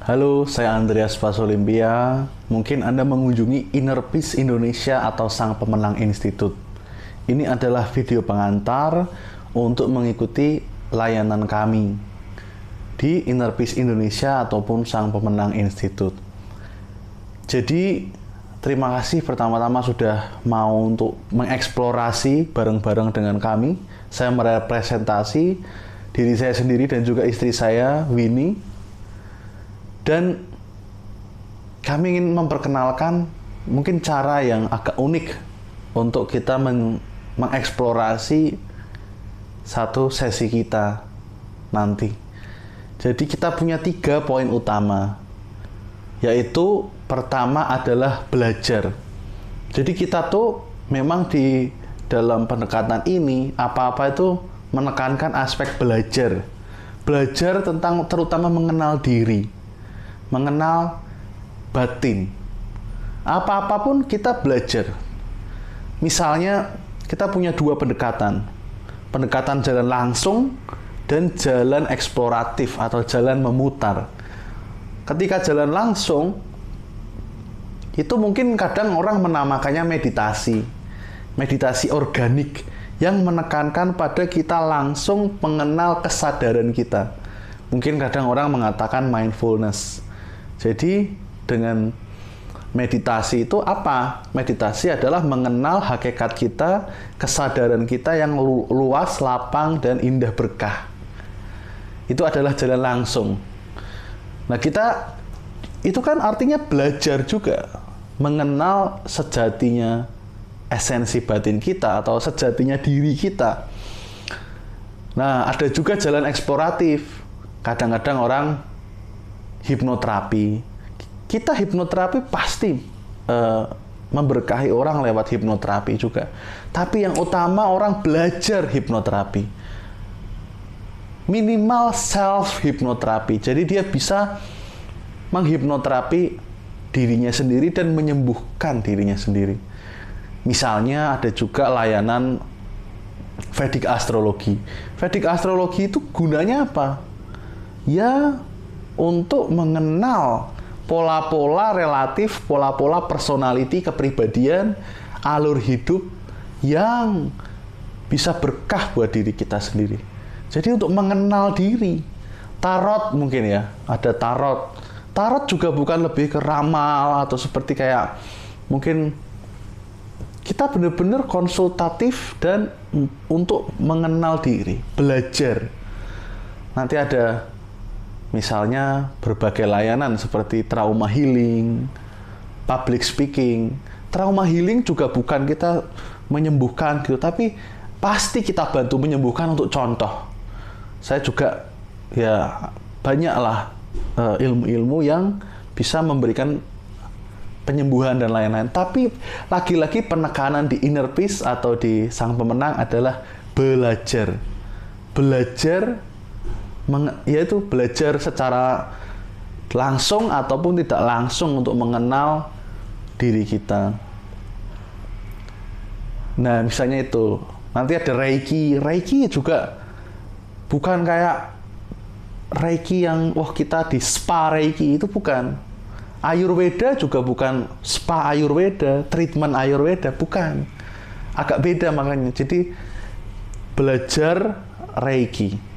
Halo, saya Andreas Pasolimpia. Mungkin Anda mengunjungi Inner Peace Indonesia atau Sang Pemenang Institute. Ini adalah video pengantar untuk mengikuti layanan kami di Inner Peace Indonesia ataupun Sang Pemenang Institute. Jadi, terima kasih pertama-tama sudah mau untuk mengeksplorasi bareng-bareng dengan kami. Saya merepresentasi diri saya sendiri dan juga istri saya, Winnie. Dan kami ingin memperkenalkan mungkin cara yang agak unik untuk kita mengeksplorasi satu sesi kita nanti. Jadi kita punya 3 poin utama, yaitu pertama adalah belajar. Jadi kita tuh memang di dalam pendekatan ini apa-apa itu menekankan aspek belajar. Belajar tentang terutama mengenal diri, mengenal batin. Apa-apa pun kita belajar. Misalnya kita punya 2 pendekatan. Pendekatan jalan langsung dan jalan eksploratif atau jalan memutar. Ketika jalan langsung, itu mungkin kadang orang menamakannya meditasi. Meditasi organik yang menekankan pada kita langsung mengenal kesadaran kita. Mungkin kadang orang mengatakan mindfulness. Jadi dengan meditasi itu apa? Meditasi adalah mengenal hakikat kita, kesadaran kita yang luas, lapang, dan indah berkah. Itu adalah jalan langsung. Nah, kita itu kan artinya belajar juga mengenal sejatinya esensi batin kita atau sejatinya diri kita. Nah, ada juga jalan eksploratif. Kadang-kadang orang hipnoterapi. Kita hipnoterapi pasti memberkahi orang lewat hipnoterapi juga. Tapi yang utama orang belajar hipnoterapi. Minimal self hipnoterapi. Jadi dia bisa menghipnoterapi dirinya sendiri dan menyembuhkan dirinya sendiri. Misalnya ada juga layanan Vedic astrologi. Vedic astrologi itu gunanya apa? Ya, untuk mengenal pola-pola relatif, pola-pola personality, kepribadian, alur hidup yang bisa berkah buat diri kita sendiri. Jadi untuk mengenal diri. Tarot mungkin ya, ada tarot. Tarot juga bukan lebih ke ramal atau seperti kayak mungkin kita benar-benar konsultatif dan untuk mengenal diri, belajar. Nanti ada misalnya berbagai layanan seperti trauma healing, public speaking. Trauma healing juga bukan kita menyembuhkan gitu, tapi pasti kita bantu menyembuhkan untuk contoh. Saya juga ya banyaklah ilmu-ilmu yang bisa memberikan penyembuhan dan lain-lain. Tapi lagi-lagi penekanan di Inner Peace atau di Sang Pemenang adalah belajar. Belajar yaitu belajar secara langsung ataupun tidak langsung untuk mengenal diri kita. Nah, misalnya itu. Nanti ada Reiki. Reiki juga bukan kayak Reiki yang kita di spa Reiki, itu bukan. Ayurveda juga bukan spa Ayurveda, treatment Ayurveda, bukan. Agak beda makanya. Jadi belajar Reiki.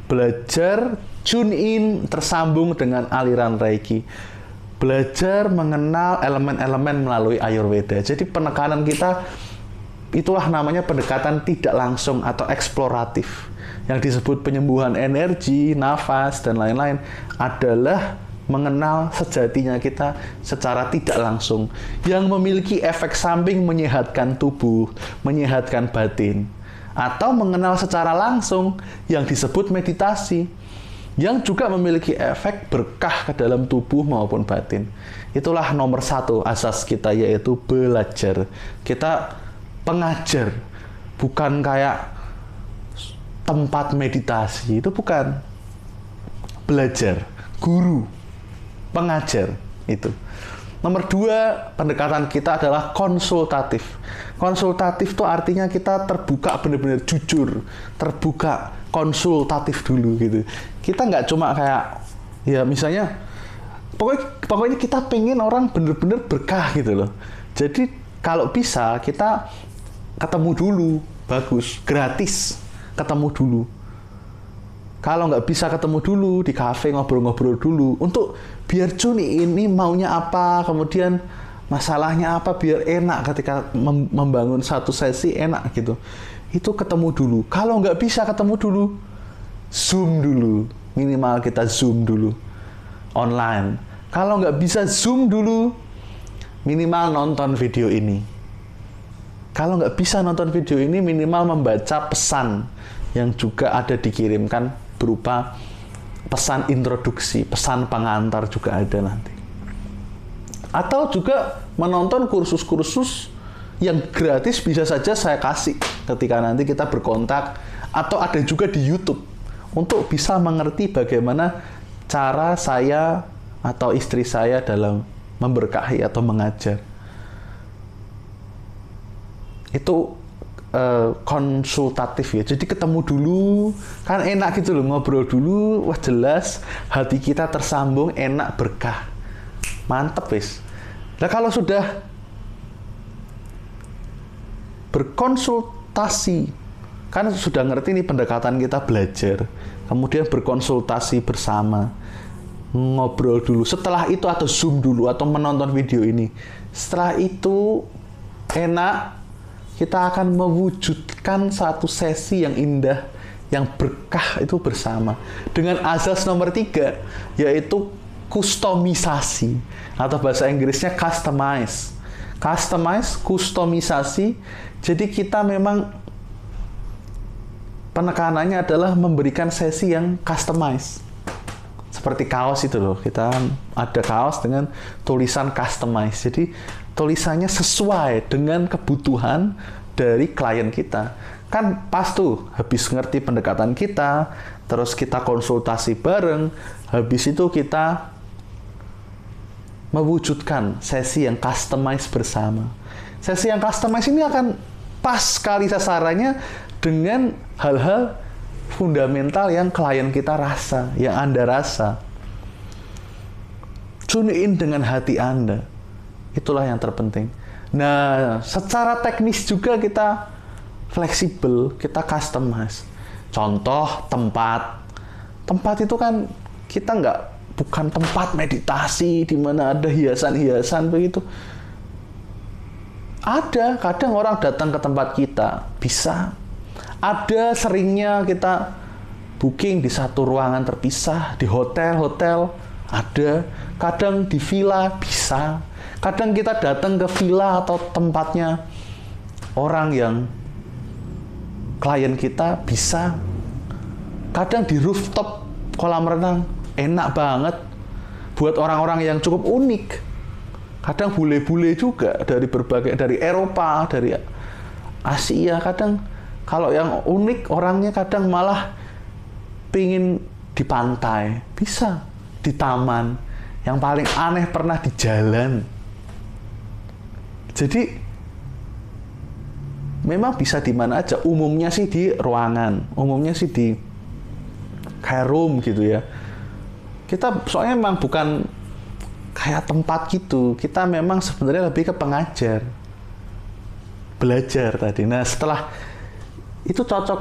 Belajar tune in, tersambung dengan aliran Reiki. Belajar mengenal elemen-elemen melalui Ayurveda. Jadi penekanan kita, itulah namanya pendekatan tidak langsung atau eksploratif. Yang disebut penyembuhan energi, nafas, dan lain-lain adalah mengenal sejatinya kita secara tidak langsung. Yang memiliki efek samping menyehatkan tubuh, menyehatkan batin. Atau mengenal secara langsung yang disebut meditasi, yang juga memiliki efek berkah ke dalam tubuh maupun batin. Itulah nomor 1 asas kita, yaitu belajar. Kita pengajar, bukan kayak tempat meditasi, itu bukan. Belajar, guru, pengajar, itu. Nomor 2, pendekatan kita adalah konsultatif. Konsultatif itu artinya kita terbuka, benar-benar jujur, terbuka, konsultatif dulu gitu. Kita nggak cuma kayak, ya misalnya Pokoknya kita pengen orang bener-bener berkah gitu loh. Jadi kalau bisa kita ketemu dulu, bagus, gratis, ketemu dulu. Kalau nggak bisa ketemu dulu di kafe, ngobrol-ngobrol dulu untuk biar Juni ini maunya apa, kemudian masalahnya apa, biar enak ketika membangun satu sesi enak gitu. Itu ketemu dulu. Kalau nggak bisa ketemu dulu, Zoom dulu. Minimal kita Zoom dulu online. Kalau nggak bisa Zoom dulu, minimal nonton video ini. Kalau nggak bisa nonton video ini, minimal membaca pesan yang juga ada dikirimkan berupa pesan introduksi, pesan pengantar juga ada nanti. Atau juga menonton kursus-kursus yang gratis bisa saja saya kasih ketika nanti kita berkontak, atau ada juga di YouTube untuk bisa mengerti bagaimana cara saya atau istri saya dalam memberkahi atau mengajar. Itu konsultatif ya. Jadi ketemu dulu, kan enak gitu loh, ngobrol dulu, wah jelas hati kita tersambung, enak, berkah. Mantep wis. Nah kalau sudah berkonsultasi, kan sudah ngerti nih pendekatan kita belajar, kemudian berkonsultasi bersama, ngobrol dulu. Setelah itu atau Zoom dulu atau menonton video ini. Setelah itu enak, kita akan mewujudkan satu sesi yang indah, yang berkah itu bersama. Dengan azas nomor 3, yaitu kustomisasi. Atau bahasa Inggrisnya customize. Customize, kustomisasi. Jadi kita memang penekanannya adalah memberikan sesi yang customize. Seperti kaos itu loh, kita ada kaos dengan tulisan customize. Jadi tulisannya sesuai dengan kebutuhan dari klien kita. Kan pas tuh, habis ngerti pendekatan kita, terus kita konsultasi bareng, habis itu kita mewujudkan sesi yang customize bersama. Sesi yang customize ini akan pas sekali sasarannya dengan hal-hal fundamental yang klien kita rasa, yang Anda rasa. Tune in dengan hati Anda. Itulah yang terpenting. Nah, secara teknis juga kita fleksibel, kita customize. Contoh, tempat. Tempat itu kan kita bukan tempat meditasi di mana ada hiasan-hiasan begitu. Ada, kadang orang datang ke tempat kita, bisa. Ada seringnya kita booking di satu ruangan terpisah, di hotel-hotel, ada. Kadang di villa, bisa. Kadang kita datang ke villa atau tempatnya orang yang klien kita, bisa. Kadang di rooftop kolam renang, enak banget. Buat orang-orang yang cukup unik. Kadang bule-bule juga dari Eropa, dari Asia. Kadang kalau yang unik orangnya kadang malah pingin di pantai, bisa. Di taman. Yang paling aneh pernah di jalan. Jadi memang bisa di mana aja. Umumnya sih di ruangan, umumnya sih di kayak room gitu ya. Kita soalnya memang bukan kayak tempat gitu. Kita memang sebenarnya lebih ke pengajar, belajar tadi. Nah setelah itu cocok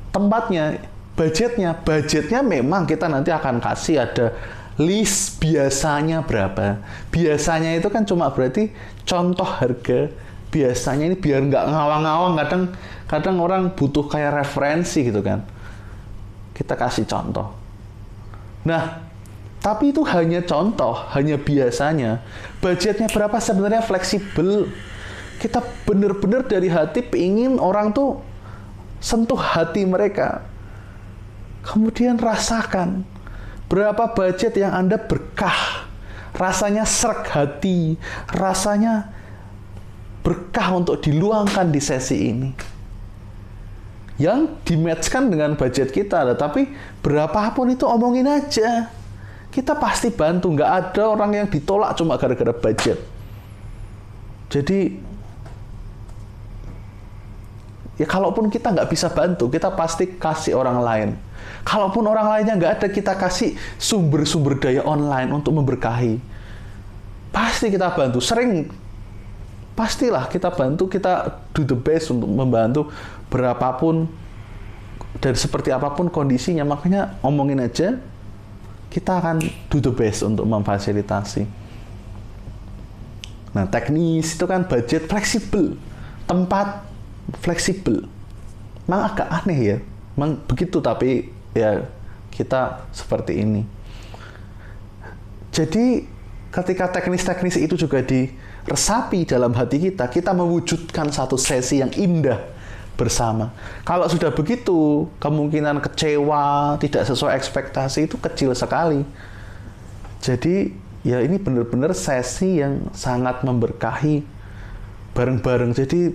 tempatnya, budgetnya memang kita nanti akan kasih ada list biasanya berapa. Biasanya itu kan cuma berarti contoh harga. Biasanya ini biar nggak ngawang-ngawang. Kadang orang butuh kayak referensi gitu kan. Kita kasih contoh. Nah, tapi itu hanya contoh, hanya biasanya. Budgetnya berapa sebenarnya fleksibel. Kita benar-benar dari hati ingin orang tuh sentuh hati mereka. Kemudian rasakan berapa budget yang Anda berkah, rasanya sreg hati, rasanya berkah untuk diluangkan di sesi ini. Yang di-match-kan dengan budget kita, tapi berapapun itu omongin aja. Kita pasti bantu, nggak ada orang yang ditolak cuma gara-gara budget. Jadi, ya kalaupun kita nggak bisa bantu, kita pasti kasih orang lain. Kalaupun orang lainnya nggak ada, kita kasih sumber-sumber daya online untuk memberkahi. Pasti kita bantu. Pastilah kita bantu, kita do the best untuk membantu berapapun dan seperti apapun kondisinya. Makanya omongin aja, kita akan do the best untuk memfasilitasi. Nah, teknis itu kan budget fleksibel, tempat fleksibel. Memang agak aneh ya, memang begitu, tapi ya kita seperti ini. Jadi ketika teknis-teknis itu juga diresapi dalam hati kita, kita mewujudkan satu sesi yang indah bersama. Kalau sudah begitu, kemungkinan kecewa, tidak sesuai ekspektasi itu kecil sekali. Jadi ya ini benar-benar sesi yang sangat memberkahi bareng-bareng. Jadi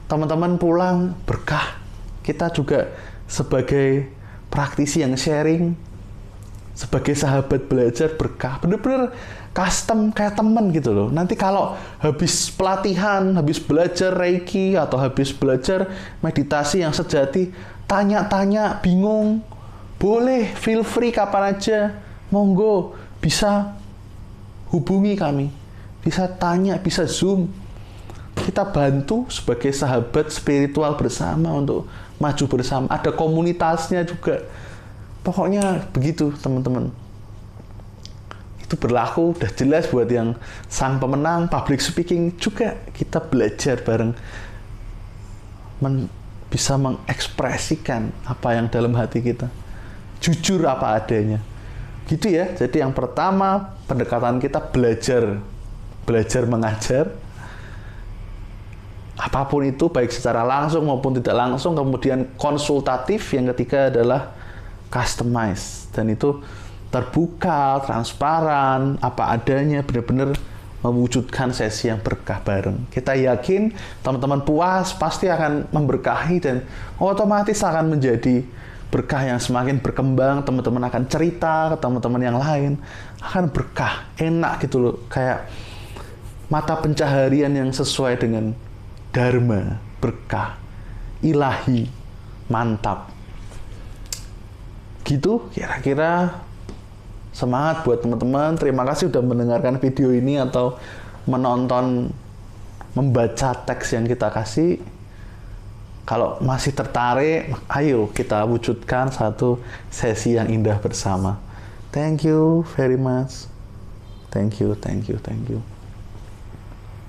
teman-teman pulang berkah. Kita juga sebagai praktisi yang sharing, sebagai sahabat belajar berkah, bener-bener custom kayak temen gitu loh. Nanti kalau habis pelatihan, habis belajar Reiki, atau habis belajar meditasi yang sejati, tanya-tanya, bingung, boleh, feel free kapan aja, monggo, bisa hubungi kami, bisa tanya, bisa Zoom. Kita bantu sebagai sahabat spiritual bersama untuk maju bersama. Ada komunitasnya juga. Pokoknya begitu teman-teman. Itu berlaku, udah jelas buat yang sang pemenang, public speaking juga kita belajar bareng. Bisa mengekspresikan apa yang dalam hati kita. Jujur apa adanya. Gitu ya. Jadi yang pertama, pendekatan kita belajar mengajar. Apapun itu, baik secara langsung maupun tidak langsung. Kemudian konsultatif, yang ketiga adalah customize, dan itu terbuka, transparan, apa adanya, benar-benar mewujudkan sesi yang berkah bareng. Kita yakin teman-teman puas, pasti akan memberkahi, dan otomatis akan menjadi berkah yang semakin berkembang. Teman-teman akan cerita ke teman-teman yang lain, akan berkah, enak gitu loh, kayak mata pencaharian yang sesuai dengan dharma, berkah, ilahi, mantap. Gitu kira-kira. Semangat buat teman-teman. Terima kasih sudah mendengarkan video ini atau menonton, membaca teks yang kita kasih. Kalau masih tertarik, ayo kita wujudkan satu sesi yang indah bersama. Thank you very much. Thank you.